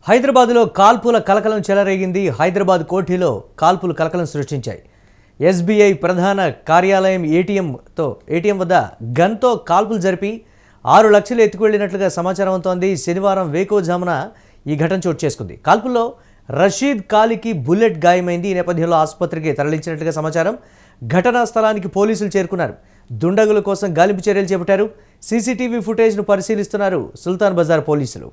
హైదరాబాద్లో కాల్పుల కలకలం చెలరేగింది. హైదరాబాద్ కోఠీలో కాల్పులు కలకలం సృష్టించాయి. ఎస్బీఐ ప్రధాన కార్యాలయం ఏటీఎం వద్ద గన్తో కాల్పులు జరిపి 6 లక్షలు ఎత్తుకెళ్లినట్లుగా సమాచారం అవుతోంది. శనివారం వేకోజామున ఈ ఘటన చోటు చేసుకుంది. కాల్పుల్లో రషీద్ కాలికి బుల్లెట్ గాయమైంది. ఈ నేపథ్యంలో ఆసుపత్రికి తరలించినట్లుగా సమాచారం. ఘటనా స్థలానికి పోలీసులు చేరుకున్నారు. దుండగుల కోసం గాలింపు చర్యలు చేపట్టారు. సీసీటీవీ ఫుటేజ్ను పరిశీలిస్తున్నారు సుల్తాన్ బజార్ పోలీసులు.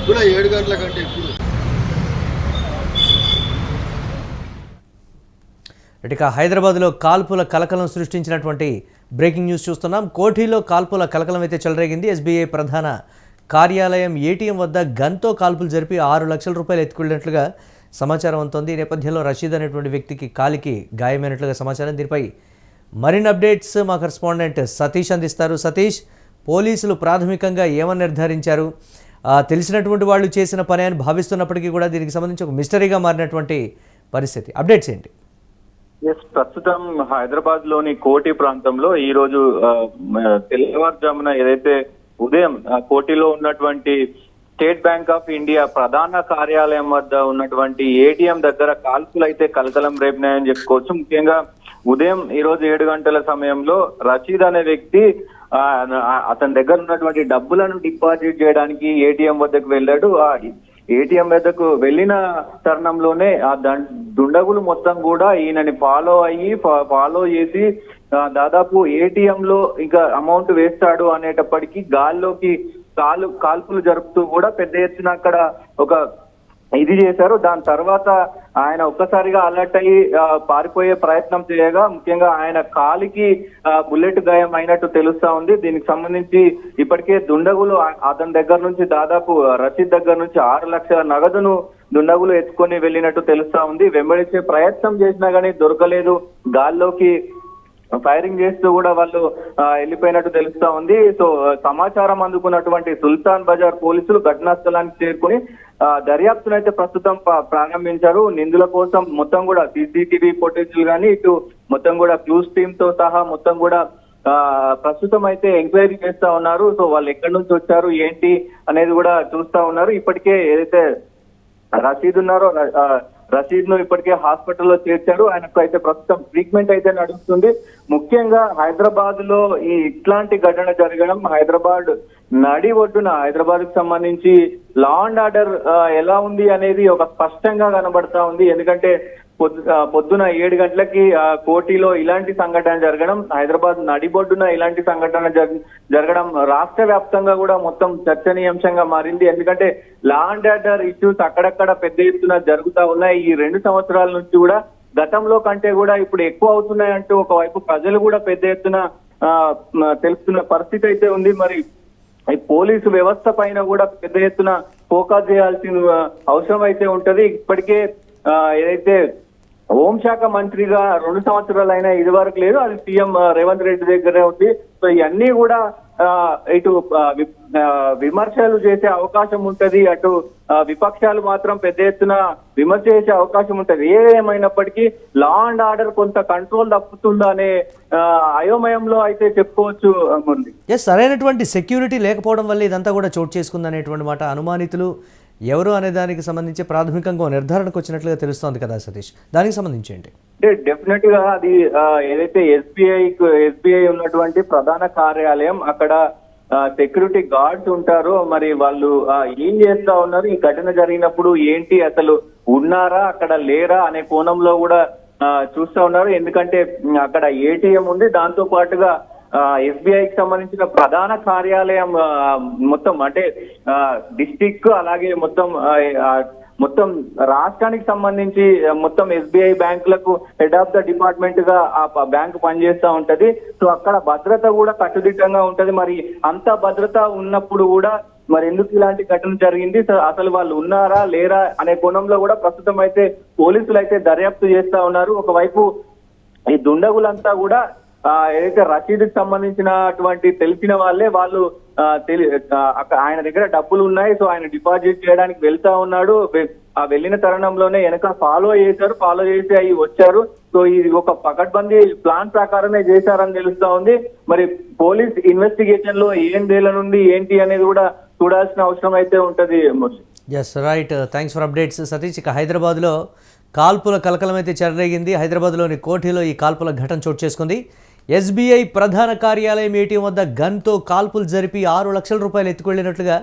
కూడా 7 గంటల కంటే ఎక్కువ. ఇక హైదరాబాద్లో కాల్పుల కలకలం సృష్టించినటువంటి బ్రేకింగ్ న్యూస్ చూస్తున్నాం. కోఠీలో కాల్పుల కలకలం అయితే చెలరేగింది. ఎస్బీఐ ప్రధాన కార్యాలయం ఏటీఎం వద్ద గన్తో కాల్పులు జరిపి 6 లక్షల రూపాయలు ఎత్తుకెళ్లినట్లుగా సమాచారం అవుతోంది. ఈ నేపథ్యంలో రషీద్ అనేటువంటి వ్యక్తికి కాలికి గాయమైనట్లుగా సమాచారం. దీనిపై మరిన్ని అప్డేట్స్ మా కరెస్పాండెంట్ సతీష్ అందిస్తారు. సతీష్, పోలీసులు ప్రాథమికంగా ఏమని నిర్ధారించారు? తెలిసినటువంటి వాళ్ళు చేసిన పని అని భావిస్తున్నప్పటికీ కూడా దీనికి సంబంధించి ఒక మిస్టరీగా మారినటువంటి పరిస్థితి. అప్డేట్స్ ఏంటి? ప్రస్తుతం హైదరాబాద్ లోని కోటి ప్రాంతంలో ఈ రోజు తెల్లవారుజామున ఏదైతే ఉదయం కోటిలో ఉన్నటువంటి స్టేట్ బ్యాంక్ ఆఫ్ ఇండియా ప్రధాన కార్యాలయం వద్ద ఉన్నటువంటి ఏటీఎం దగ్గర కాల్పులు అయితే కలకలం రేపినాయని చెప్పుకోవచ్చు. ముఖ్యంగా ఉదయం ఈ రోజు 7 గంటల సమయంలో రషీద్ అనే వ్యక్తి అతని దగ్గర ఉన్నటువంటి డబ్బులను డిపాజిట్ చేయడానికి ఏటీఎం వద్దకు వెళ్ళాడు. ఆ ఏటీఎం వద్దకు వెళ్ళిన తరుణంలోనే ఆ దుండగులు మొత్తం కూడా ఈయనని ఫాలో చేసి దాదాపు ఏటీఎం లో ఇంకా అమౌంట్ వేస్తాడు అనేటప్పటికీ గాల్లోకి కాల్పులు జరుపుతూ కూడా పెద్ద ఎత్తున అక్కడ ఒక ఇది చేశారు. దాని తర్వాత ఆయన ఒక్కసారిగా అలర్ట్ అయ్యి పారిపోయే ప్రయత్నం చేయగా ముఖ్యంగా ఆయన కాలికి బుల్లెట్ గాయం అయినట్టు తెలుస్తా ఉంది. దీనికి సంబంధించి ఇప్పటికే దుండగులు అతని దగ్గర నుంచి దాదాపు రషీద్ దగ్గర నుంచి 6 లక్షల నగదును దుండగులు ఎత్తుకొని వెళ్ళినట్టు తెలుస్తా ఉంది. వెంబడించే ప్రయత్నం చేసినా కానీ దొరకలేదు. గాల్లోకి ఫైరింగ్ చేస్తూ కూడా వాళ్ళు వెళ్ళిపోయినట్టు తెలుస్తా ఉంది. సో సమాచారం అందుకున్నటువంటి సుల్తాన్ బజార్ పోలీసులు ఘటనా స్థలానికి చేరుకుని దర్యాప్తునైతే ప్రస్తుతం ప్రారంభించారు. నిందుల కోసం మొత్తం కూడా సీసీటీవీ ఫుటేజ్లు కానీ ఇటు మొత్తం కూడా క్లూస్ టీమ్ తో సహా మొత్తం కూడా ప్రస్తుతం అయితే ఎంక్వైరీ చేస్తా ఉన్నారు. సో వాళ్ళు ఎక్కడి నుంచి వచ్చారు ఏంటి అనేది కూడా చూస్తా ఉన్నారు. ఇప్పటికే ఏదైతే రషీద్ ఉన్నారో రషీద్ ను ఇప్పటికే హాస్పిటల్లో చేర్చారు. ఆయనకు అయితే ప్రస్తుతం ట్రీట్మెంట్ అయితే నడుస్తుంది. ముఖ్యంగా హైదరాబాద్ లో ఇట్లాంటి ఘటన జరగడం హైదరాబాద్ నడి ఒడ్డున హైదరాబాద్ కు సంబంధించి లా అండ్ ఆర్డర్ ఎలా ఉంది అనేది ఒక స్పష్టంగా కనబడతా ఉంది. ఎందుకంటే పొద్దున 7 గంటలకి కోటిలో ఇలాంటి సంఘటన జరగడం, హైదరాబాద్ నడిబొడ్డున ఇలాంటి సంఘటన జరగడం రాష్ట్ర వ్యాప్తంగా కూడా మొత్తం చర్చనీయాంశంగా మారింది. ఎందుకంటే లా అండ్ ఆర్డర్ ఇష్యూస్ అక్కడక్కడ పెద్ద ఎత్తున జరుగుతా ఉన్నాయి. ఈ 2 సంవత్సరాల నుంచి కూడా గతంలో కంటే కూడా ఇప్పుడు ఎక్కువ అవుతున్నాయంటూ ఒకవైపు ప్రజలు కూడా పెద్ద ఎత్తున తెలుస్తున్న పరిస్థితి అయితే ఉంది. మరి పోలీసు వ్యవస్థ పైన కూడా పెద్ద ఎత్తున ఫోకస్ చేయాల్సిన అవసరం అయితే ఉంటది. ఇప్పటికే ఏదైతే హోంశాఖ మంత్రిగా 2 సంవత్సరాలు అయినా ఇది వరకు లేదు, అది సీఎం రేవంత్ రెడ్డి దగ్గరే ఉంది. సో ఇవన్నీ కూడా ఇటు విమర్శలు చేసే అవకాశం ఉంటది, అటు విపక్షాలు మాత్రం పెద్ద ఎత్తున విమర్శ చేసే అవకాశం ఉంటది. ఏమైనప్పటికీ లా అండ్ ఆర్డర్ కొంత కంట్రోల్ తప్పుతుందా అనే అయోమయంలో అయితే చెప్పుకోవచ్చు. సరైనటువంటి సెక్యూరిటీ లేకపోవడం వల్ల ఇదంతా కూడా చోటు చేసుకుంది అనేటువంటి మాట. అనుమానితులు ఎవరు అనే దానికి సంబంధించి ప్రాథమికంగా నిర్ధారణకు వచ్చినట్లుగా తెలుస్తోంది కదా సతీష్, దానికి సంబంధించి ఏంటి? డెఫినెట్ గా అది ఏదైతే ఎస్బీఐ ఉన్నటువంటి ప్రధాన కార్యాలయం, అక్కడ సెక్యూరిటీ గార్డ్స్ ఉంటారు. మరి వాళ్ళు ఏం చేస్తా ఉన్నారు, ఈ ఘటన జరిగినప్పుడు ఏంటి, అసలు ఉన్నారా అక్కడ లేరా అనే కోణంలో కూడా చూస్తా ఉన్నారు. ఎందుకంటే అక్కడ ఏటీఎం ఉంది, దాంతో పాటుగా ఎస్బీఐకి సంబంధించిన ప్రధాన కార్యాలయం మొత్తం అంటే డిస్టిక్ అలాగే మొత్తం రాష్ట్రానికి సంబంధించి మొత్తం ఎస్బీఐ బ్యాంకులకు హెడ్ ఆఫ్ ద డిపార్ట్మెంట్ గా ఆ బ్యాంకు పనిచేస్తా ఉంటది. సో అక్కడ భద్రత కూడా కట్టుదిట్టంగా ఉంటది. మరి అంత భద్రత ఉన్నప్పుడు కూడా మరి ఎందుకు ఇలాంటి ఘటన జరిగింది, అసలు వాళ్ళు ఉన్నారా లేరా అనే కోణంలో కూడా ప్రస్తుతం అయితే పోలీసులు అయితే దర్యాప్తు చేస్తా ఉన్నారు. ఒకవైపు ఈ దుండగులంతా కూడా ఏదైతే రషీద్కి సంబంధించినటువంటి తెలిసిన వాళ్ళు ఆయన దగ్గర డబ్బులు ఉన్నాయి, సో ఆయన డిపాజిట్ చేయడానికి వెళ్తా ఉన్నాడు. ఆ వెళ్ళిన తరుణంలోనే వెనక ఫాలో చేసి అవి వచ్చారు. సో ఇది ఒక పకడ్బందీ ప్లాన్ ప్రకారమే చేశారని తెలుస్తా ఉంది. మరి పోలీస్ ఇన్వెస్టిగేషన్ లో ఏం నుండి ఏంటి అనేది కూడా చూడాల్సిన అవసరం అయితే ఉంటది. Yes right, thanks for updates Satish. ఇక హైదరాబాద్లో కాల్పుల కలకలం అయితే చెలరేగింది. హైదరాబాద్లోని కోఠీలో ఈ కాల్పుల ఘటన చోటు చేసుకుంది. ఎస్బీఐ ప్రధాన కార్యాలయం ఏటీఎం వద్ద గన్తో కాల్పులు జరిపి 6 లక్షల రూపాయలు ఎత్తుకెళ్లినట్లుగా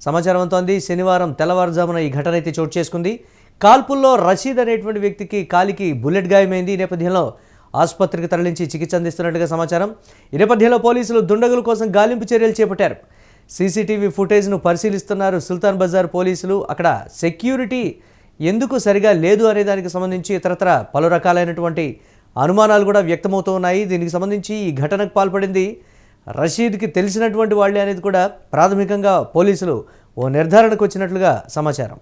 సమాచారం అందుతోంది. శనివారం తెల్లవారుజామున ఈ ఘటన అయితే చోటు చేసుకుంది. కాల్పుల్లో రషీద్ అనేటువంటి వ్యక్తికి కాలికి బుల్లెట్ గాయమైంది. ఈ నేపథ్యంలో ఆసుపత్రికి తరలించి చికిత్స అందిస్తున్నట్టుగా సమాచారం. ఈ నేపథ్యంలో పోలీసులు దుండగుల కోసం గాలింపు చర్యలు చేపట్టారు. సీసీటీవీ ఫుటేజ్ను పరిశీలిస్తున్నారు సుల్తాన్ బజార్ పోలీసులు. అక్కడ సెక్యూరిటీ ఎందుకు సరిగా లేదు అనే దానికి సంబంధించి ఇతరత్ర పలు రకాలైనటువంటి అనుమానాలు కూడా వ్యక్తమవుతూ ఉన్నాయి. దీనికి సంబంధించి ఈ ఘటనకు పాల్పడింది రషీద్కి తెలిసినటువంటి వాళ్ళే అనేది కూడా ప్రాథమికంగా పోలీసులు ఓ నిర్ధారణకు వచ్చినట్లుగా సమాచారం.